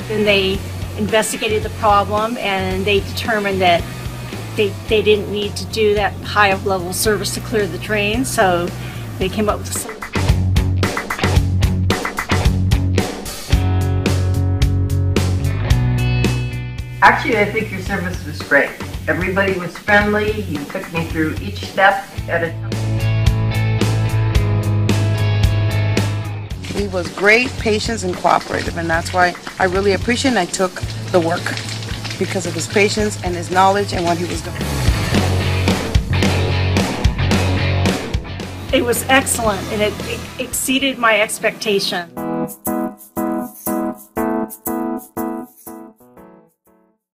Then they investigated the problem and they determined that they didn't need to do that high level service to clear the drain, so they came up with some. Actually, I think your service was great. Everybody was friendly. You took me through each step at a time. He was great, patient, and cooperative, and that's why I really appreciate and I took the work because of his patience and his knowledge and what he was doing. It was excellent and it exceeded my expectation.